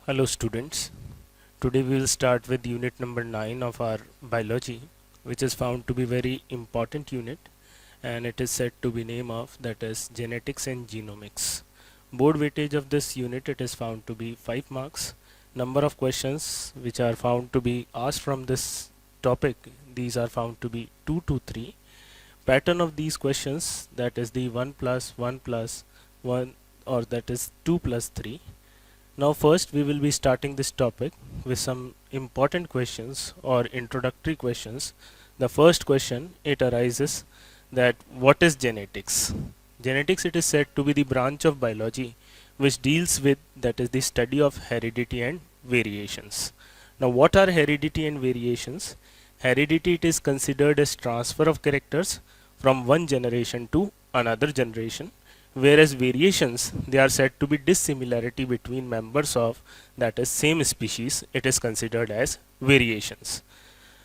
Hello students. Today we will start with unit number 9 of our biology, which is found to be very important unit, and it is said to be name of that is genetics and genomics. Board weightage of this unit, it is found to be 5 marks. Number of questions which are found to be asked from this topic, these are found to be 2 to 3. Pattern of these questions, that is the 1 plus 1 plus 1, or that is 2 plus 3. Now first we will be starting this topic with some important questions or introductory questions. The first question, it arises that what is genetics? Genetics, it is said to be the branch of biology which deals with, that is the study of heredity and variations. Now what are heredity and variations? Heredity, it is considered as transfer of characters from one generation to another generation, whereas variations, they are said to be dissimilarity between members of, that is same species. It is considered as variations.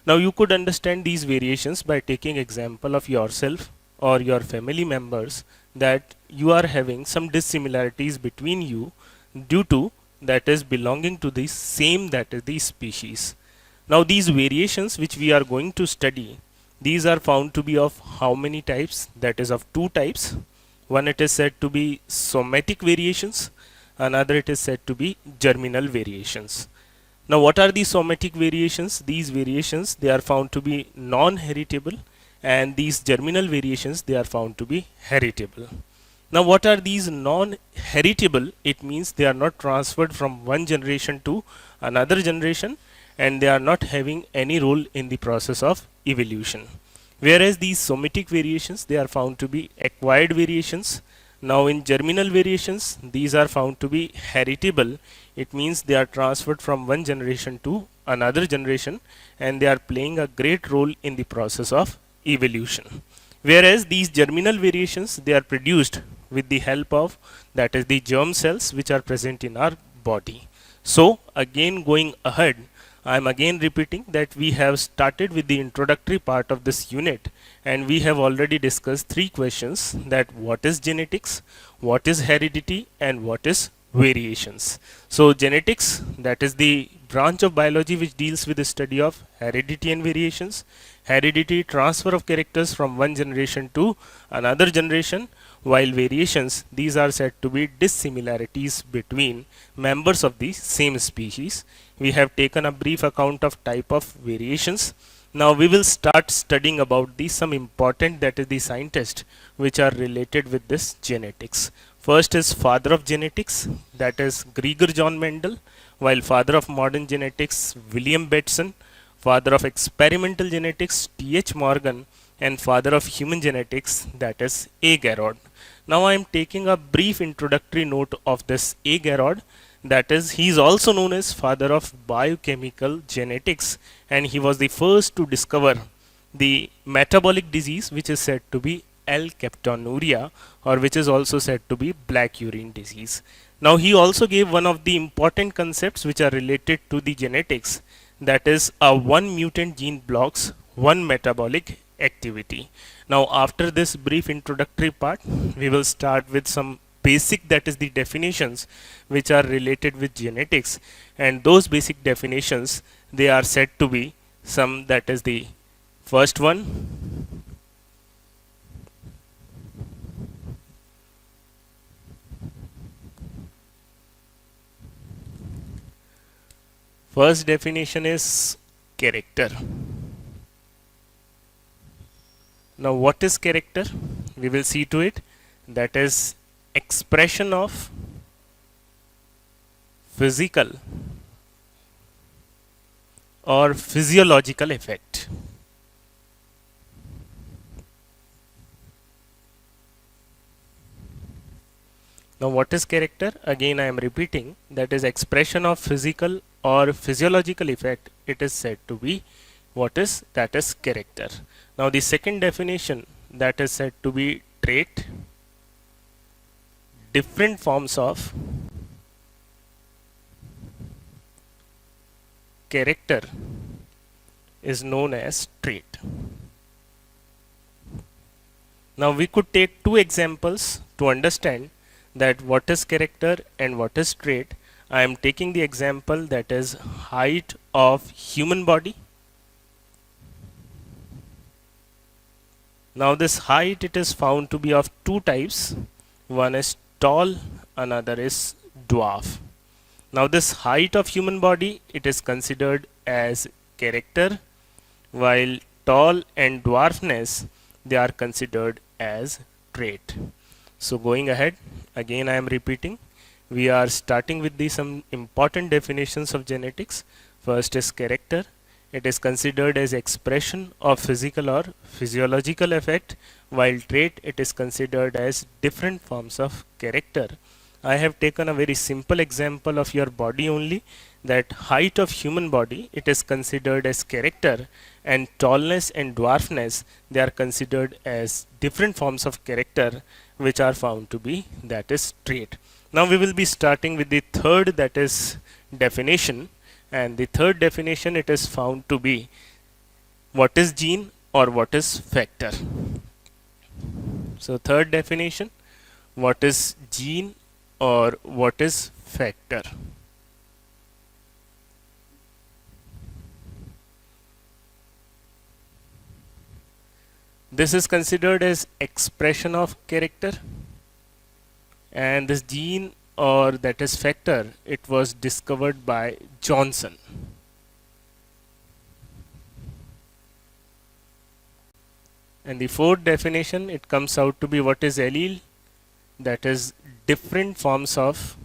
Now you could understand these variations by taking example of yourself or your family members, that you are having some dissimilarities between you due to, that is belonging to the same, that is the species. Now these variations which we are going to study, these are found to be of how many types? That is of two types. One, it is said to be somatic variations, another it is said to be germinal variations. Now what are these somatic variations? These variations, they are found to be non-heritable, and these germinal variations, they are found to be heritable. Now what are these non-heritable? It means they are not transferred from one generation to another generation, and they are not having any role in the process of evolution. Whereas these somatic variations, they are found to be acquired variations. Now in germinal variations, these are found to be heritable. It means they are transferred from one generation to another generation, and they are playing a great role in the process of evolution. Whereas these germinal variations, they are produced with the help of, that is the germ cells which are present in our body. So again, going ahead, I am again repeating that we have started with the introductory part of this unit, and we have already discussed three questions, that what is genetics, what is heredity, and what is variations. So genetics, that is the branch of biology which deals with the study of heredity and variations. Heredity, transfer of characters from one generation to another generation, while variations, these are said to be dissimilarities between members of the same species. We have taken a brief account of type of variations. Now we will start studying about the some important, that is the scientists which are related with this genetics. First is father of genetics, that is Gregor John Mendel, while father of modern genetics William Bateson, father of experimental genetics T.H. Morgan, and father of human genetics, that is A. Garrod. Now I am taking a brief introductory note of this A. Garrod, that is he is also known as father of biochemical genetics, and he was the first to discover the metabolic disease which is said to be L-captonuria, or which is also said to be black urine disease. Now he also gave one of the important concepts which are related to the genetics, that is a one mutant gene blocks one metabolic activity. Now after this brief introductory part, we will start with some basic, that is the definitions which are related with genetics, and those basic definitions, they are said to be some, that is the first one. First definition is character. Now what is character? We will see to it. That is expression of physical or physiological effect. Now what is character? Again I am repeating, that is expression of physical or physiological effect. It is said to be what is, that is character. Now the second definition, that is said to be trait. Different forms of character is known as trait. Now we could take two examples to understand that what is character and what is trait. I am taking the example that is height of human body. Now this height, it is found to be of two types. One is tall, another is dwarf. Now this height of human body, it is considered as character, while tall and dwarfness, they are considered as trait. So going ahead, again I am repeating, we are starting with some important definitions of genetics. First is character. It is considered as expression of physical or physiological effect, while trait, it is considered as different forms of character. I have taken a very simple example of your body only, that height of human body, it is considered as character, and tallness and dwarfness, they are considered as different forms of character which are found to be, that is trait. Now we will be starting with the third, that is definition, and the third definition, it is found to be what is gene or what is factor. So third definition, what is gene or what is factor. This is considered as expression of character, and this gene or that is factor, it was discovered by Johnson. And the fourth definition, it comes out to be what is allele, that is different forms of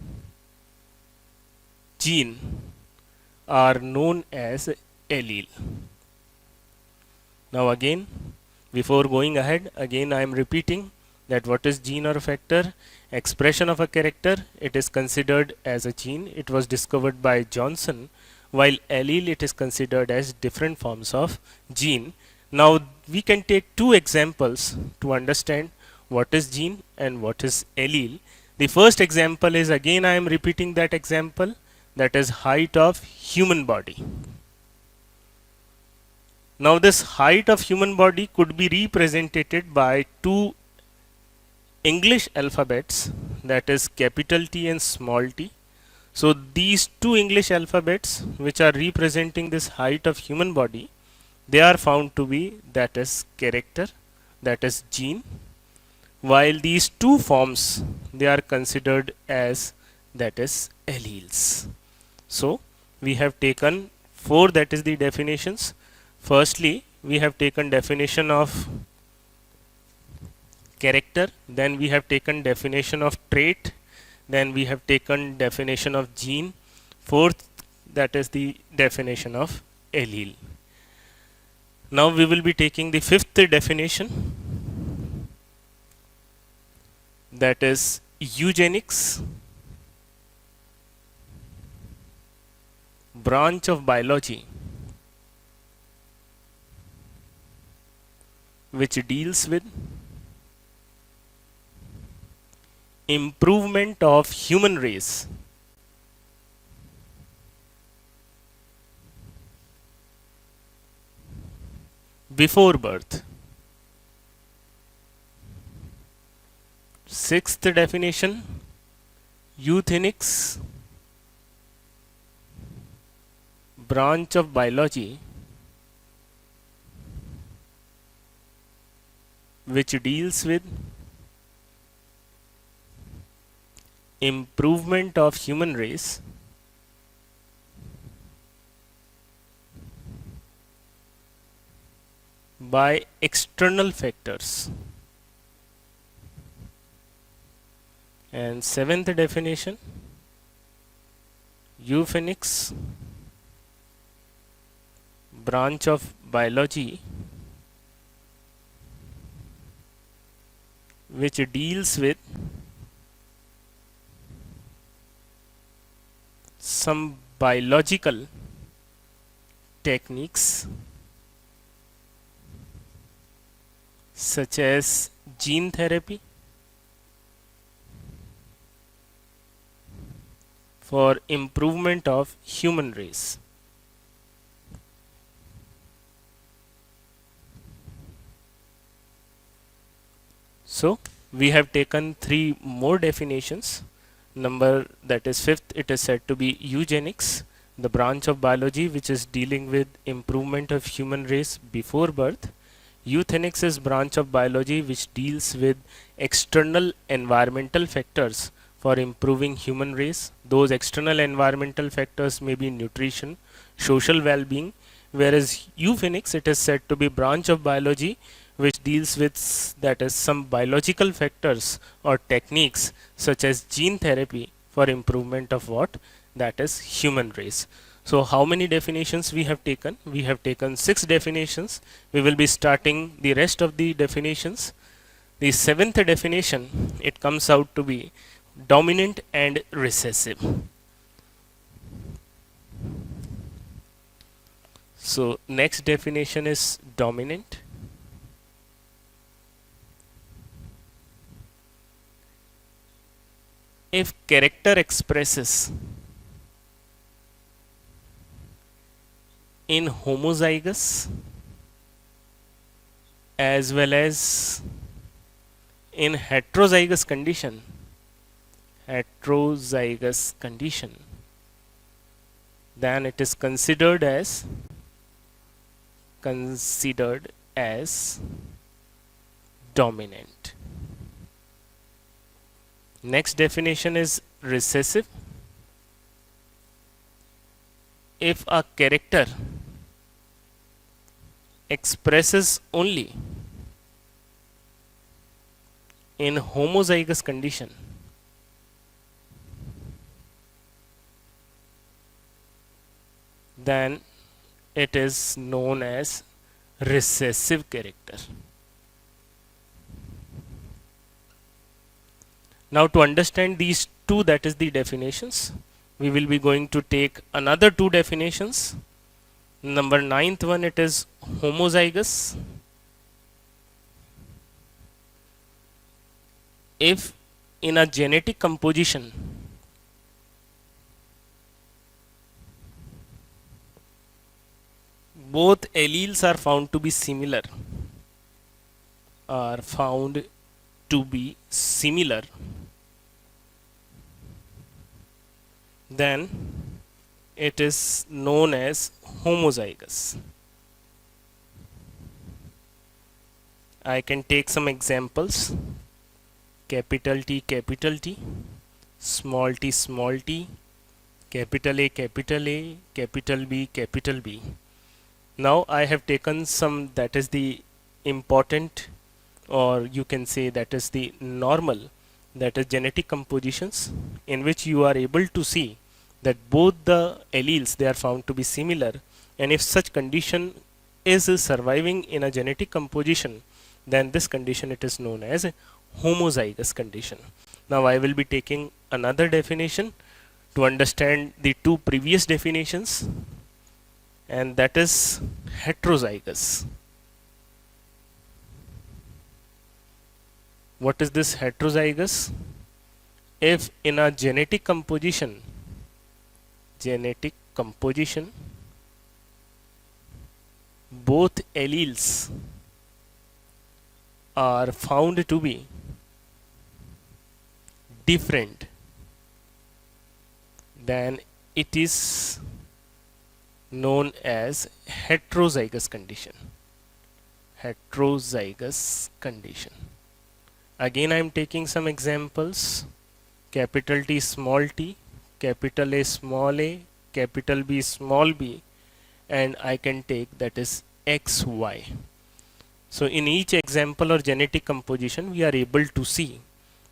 gene are known as allele. Now again, before going ahead, again I am repeating that what is gene or factor. Expression of a character, it is considered as a gene, it was discovered by Johnson, while allele, it is considered as different forms of gene. Now we can take two examples to understand what is gene and what is allele. The first example is, again I am repeating that example, that is height of human body. Now this height of human body could be represented by two English alphabets, that is capital T and small t. So these two English alphabets which are representing this height of human body, they are found to be, that is character, that is gene, while these two forms, they are considered as, that is alleles. So we have taken four, that is the definitions. Firstly, we have taken definition of character, then we have taken definition of trait, then we have taken definition of gene, fourth, that is the definition of allele. Now we will be taking the fifth definition, that is eugenics, branch of biology which deals with improvement of human race before birth. Sixth definition, euthenics, branch of biology which deals with improvement of human race by external factors. And seventh definition, euphenics, branch of biology which deals with some biological techniques such as gene therapy for improvement of human race. So we have taken three more definitions. Number that is fifth, it is said to be eugenics, the branch of biology which is dealing with improvement of human race before birth. Euthenics is branch of biology which deals with external environmental factors for improving human race. Those external environmental factors may be nutrition, social well-being, whereas eugenics, it is said to be branch of biology which deals with that is some biological factors or techniques such as gene therapy for improvement of what, that is human race. So how many definitions we have taken? We have taken 6 definitions. We will be starting the rest of the definitions. The 7th definition, it comes out to be dominant and recessive. So next definition is dominant. If character expresses in homozygous as well as in heterozygous condition, then it is considered as dominant. Next definition is recessive. If a character expresses only in homozygous condition, then it is known as recessive character. Now to understand these two, that is the definitions, we will be going to take another 2 definitions. Number 9th one, it is homozygous. If in a genetic composition both alleles are found to be similar, then it is known as homozygous. I can take some examples. Capital T, small t, capital A, capital B. Now I have taken some, that is the important, or you can say that is the normal, that is genetic compositions in which you are able to see that both the alleles, they are found to be similar, and if such condition is surviving in a genetic composition, then this condition, it is known as a homozygous condition. Now I will be taking another definition to understand the 2 previous definitions, and that is heterozygous. What is this heterozygous? If in a genetic composition both alleles are found to be different, then it is known as heterozygous condition. Again I am taking some examples. Capital T, capital A, small a, capital B, small b, and I can take that is XY. So in each example or genetic composition, we are able to see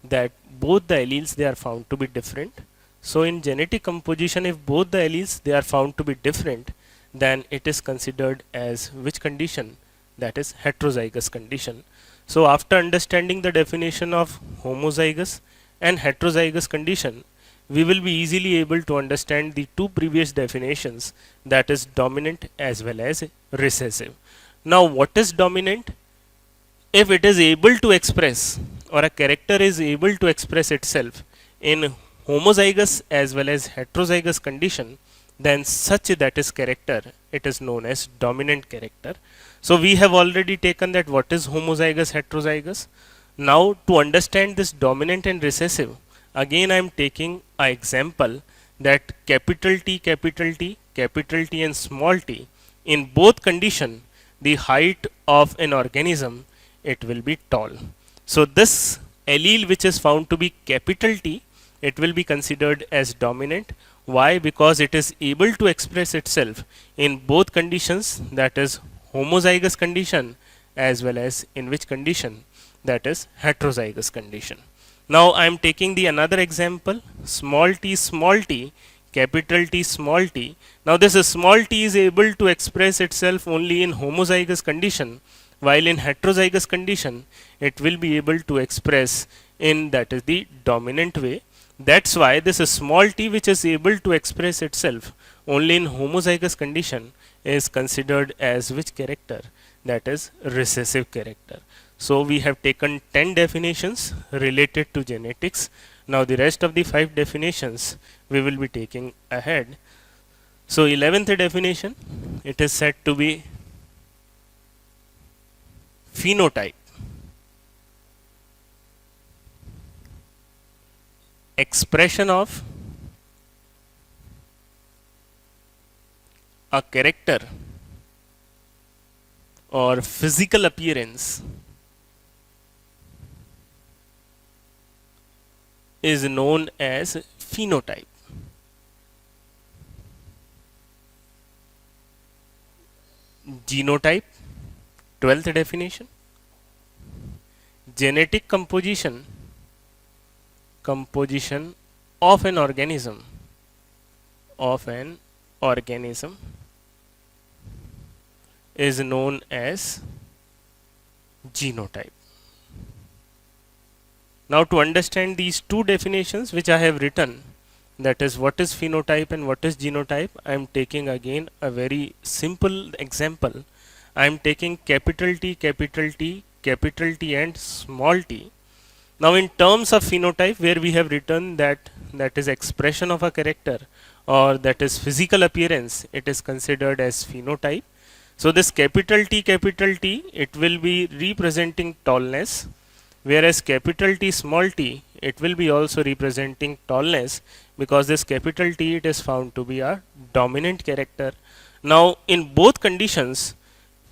that both the alleles, they are found to be different. So in genetic composition, if both the alleles, they are found to be different, then it is considered as which condition? That is heterozygous condition. So after understanding the definition of homozygous and heterozygous condition, we will be easily able to understand the 2 previous definitions, that is dominant as well as recessive. Now what is dominant? If it is able to express, or a character is able to express itself in homozygous as well as heterozygous condition, then such that is character, it is known as dominant character. So we have already taken that what is homozygous, heterozygous. Now to understand this dominant and recessive, Again I am taking an example that capital T, capital T, capital T and small t, in both condition the height of an organism, it will be tall. So this allele which is found to be capital T, it will be considered as dominant. Why? Because it is able to express itself in both conditions, that is homozygous condition as well as in which condition, that is heterozygous condition. Now I am taking the another example, small t, capital T, small t. Now this small t is able to express itself only in homozygous condition, while in heterozygous condition it will be able to express in, that is the dominant way. That's why this small t which is able to express itself only in homozygous condition is considered as which character? That is recessive character. So we have taken 10 definitions related to genetics. Now the rest of the 5 definitions we will be taking ahead. So 11th definition, it is said to be phenotype. Expression of a character or physical appearance is known as phenotype. Genotype, 12th definition, genetic composition of an organism is known as genotype. Now to understand these two definitions which I have written, that is what is phenotype and what is genotype, I am taking again a very simple example. I am taking capital T, capital T, capital T and small t. Now in terms of phenotype, where we have written that is expression of a character or that is physical appearance, it is considered as phenotype. So this capital T, it will be representing tallness, whereas capital T, small t, it will be also representing tallness, because this capital T, it is found to be a dominant character. Now in both conditions,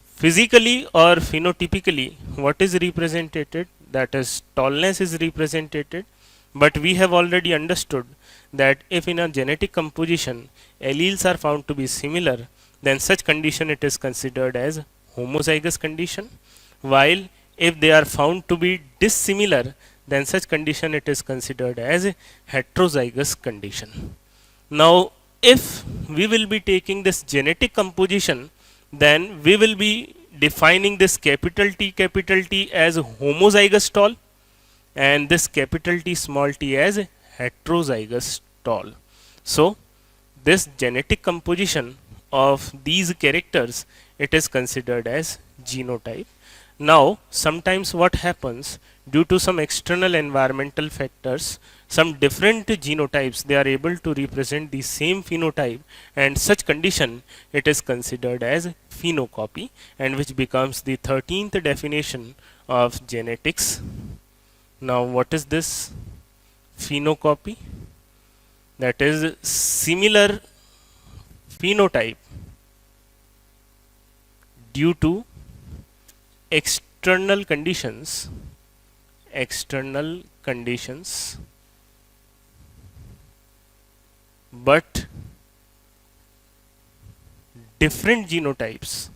physically or phenotypically, what is represented? That is tallness is represented. But we have already understood that if in a genetic composition alleles are found to be similar, then such condition it is considered as homozygous condition, while if they are found to be dissimilar, then such condition it is considered as heterozygous condition. Now if we will be taking this genetic composition, then we will be defining this capital T as homozygous tall and this capital T, small t as heterozygous tall. So this genetic composition of these characters, it is considered as genotype. Now sometimes what happens, due to some external environmental factors, some different genotypes, they are able to represent the same phenotype, and such condition it is considered as phenocopy, and which becomes the 13th definition of genetics. Now what is this phenocopy? That is similar phenotype due to external conditions but different genotypes,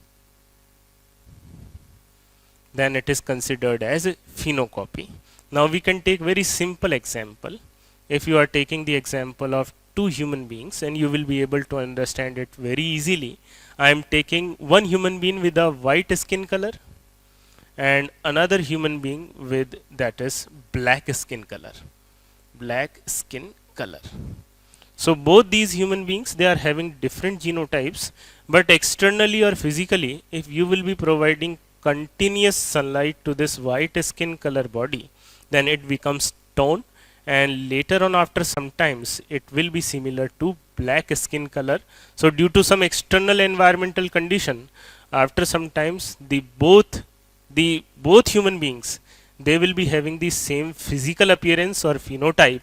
then it is considered as phenocopy. Now we can take very simple example. If you are taking the example of two human beings, and you will be able to understand it very easily. I am taking one human being with a white skin color and another human being with, that is black skin color. So both these human beings, they are having different genotypes, but externally or physically, if you will be providing continuous sunlight to this white skin color body, then it becomes tone, and later on after some times it will be similar to black skin color. So due to some external environmental condition, after some times the both human beings, they will be having the same physical appearance or phenotype,